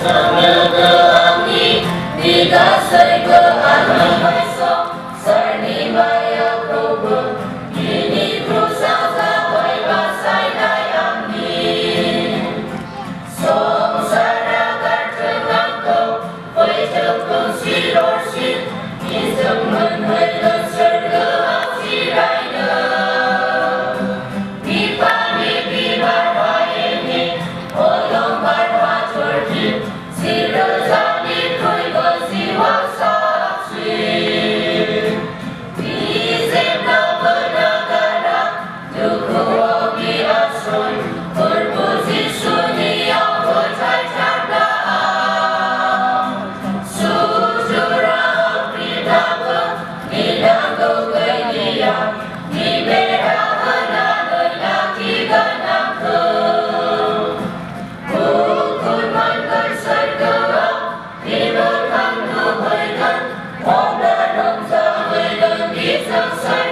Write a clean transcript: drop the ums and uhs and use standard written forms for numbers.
Hãy subscribe cho kênh Ghiền Mì Gõ để không bỏ lỡ những video hấp dẫn.